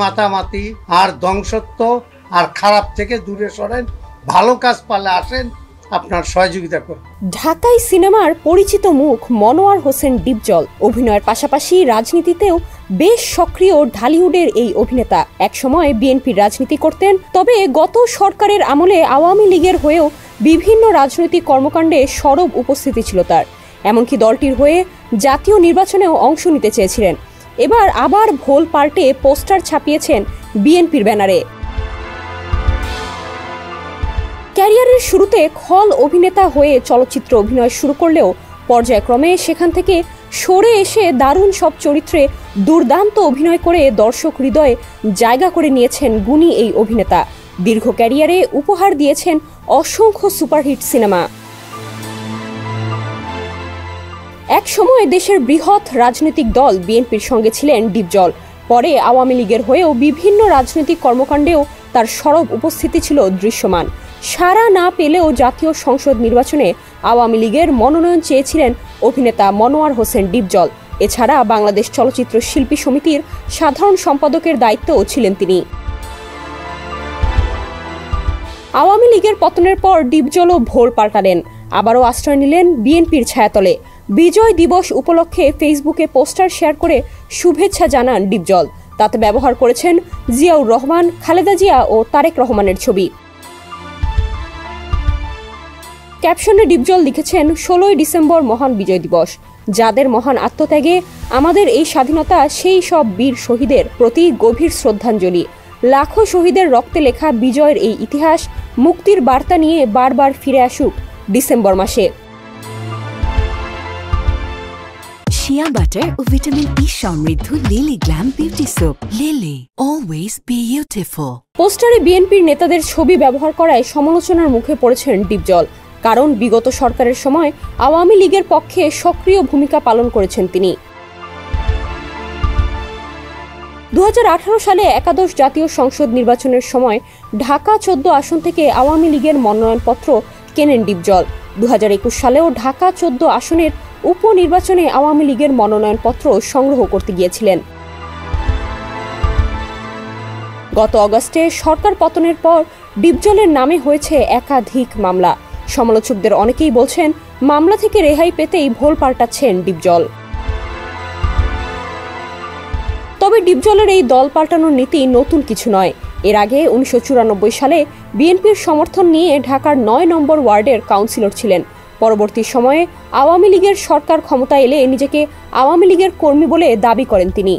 মাতামাতি আর ধ্বংসত্ব আর খারাপ থেকে দূরে সরেন, ভালো কাজ পালে আসেন, আপনার সহযোগিতা করুন। ঢাকাই সিনেমার পরিচিত মুখ মনোয়ার হোসেন ডিপজল অভিনয়ের পাশাপাশি রাজনীতিতেও বেশ সক্রিয় ঢালিউডের এই অভিনেতা একসময় বিএনপির রাজনীতি করতেন। তবে গত সরকারের আমলে আওয়ামী লীগের হয়েও বিভিন্ন রাজনৈতিক কর্মকাণ্ডে সরব উপস্থিতি ছিল তার। এমনকি দলটির হয়ে জাতীয় নির্বাচনেও অংশ নিতে চেয়েছিলেন। এবার আবার ভোল পাল্টে পোস্টার ছাপিয়েছেন বিএনপির ব্যানারে। ক্যারিয়ারের শুরুতে খল অভিনেতা হয়ে চলচ্চিত্র অভিনয় শুরু করলেও পর্যায়ক্রমে সেখান থেকে সরে এসে দারুণ সব চরিত্রে দুর্দান্ত অভিনয় করে দর্শক হৃদয়ে জায়গা করে নিয়েছেন গুণী এই অভিনেতা। দীর্ঘ ক্যারিয়ারে উপহার দিয়েছেন অসংখ্য সুপারহিট সিনেমা। এক সময় দেশের বৃহৎ রাজনৈতিক দল বিএনপির সঙ্গে ছিলেন ডিপজল। পরে আওয়ামী লীগের হয়েও বিভিন্ন রাজনৈতিক কর্মকাণ্ডেও তার সরব উপস্থিতি ছিল দৃশ্যমান। সাড়া না পেলেও জাতীয় সংসদ নির্বাচনে আওয়ামী লীগের মনোনয়ন চেয়েছিলেন অভিনেতা মনোয়ার হোসেন ডিপজল। এছাড়া বাংলাদেশ চলচ্চিত্র শিল্পী সমিতির সাধারণ সম্পাদকের দায়িত্বও ছিলেন তিনি। আওয়ামী লীগের পতনের পর ডিপজলও ভোল পাল্টালেন, আবারও আশ্রয় নিলেন বিএনপির ছায়াতলে। বিজয় দিবস উপলক্ষে ফেসবুকে পোস্টার শেয়ার করে শুভেচ্ছা জানান ডিপজল। তাতে ব্যবহার করেছেন জিয়াউর রহমান, খালেদা জিয়া ও তারেক রহমানের ছবি। ক্যাপশনে ডিপজল লিখেছেন, 16ই ডিসেম্বর মহান বিজয় দিবস। যাদের মহান আত্মত্যাগে আমাদের এই স্বাধীনতা, সেই সব বীর শহীদের প্রতি গভীর শ্রদ্ধাঞ্জলি। লাখো শহীদের রক্তে লেখা বিজয়ের এই ইতিহাস মুক্তির বার্তা নিয়ে বারবার ফিরে আসুক ডিসেম্বর মাসে। শিয়া বাটার ও ভিটামিন ই সমৃদ্ধ lily glam beauty soap. Lily, always beautiful. পোস্টারে বিএনপির নেতাদের ছবি ব্যবহার করায় সমালোচনার মুখে পড়েছেন ডিপজল। কারণ বিগত সরকারের সময় আওয়ামী লীগের পক্ষে সক্রিয় ভূমিকা পালন করেছেন তিনি। 2018 সালে একাদশ জাতীয় সংসদ নির্বাচনের সময় ঢাকা 14 আসন থেকে আওয়ামী লীগের মনোনয়নপত্র কেনেন ডিপজল। 2021 সালেও ঢাকা 14 আসনের উপনির্বাচনে আওয়ামী লীগের মনোনয়নপত্র সংগ্রহ করতে গিয়েছিলেন। গত অগস্টে সরকার পতনের পর ডিপজলের নামে হয়েছে একাধিক মামলা। সমালোচকদের অনেকেই বলছেন, মামলা থেকে রেহাই পেতেই ভোল পাল্টাচ্ছেন ডিপজল। তবে ডিপজলের এই দল পাল্টানোর নীতি নতুন কিছু নয়। এর আগে 1994 সালে বিএনপির সমর্থন নিয়ে ঢাকার 9 নম্বর ওয়ার্ডের কাউন্সিলর ছিলেন। পরবর্তী সময়ে আওয়ামী লীগের সরকার ক্ষমতায় এলে নিজেকে আওয়ামী লীগের কর্মী বলে দাবি করেন তিনি।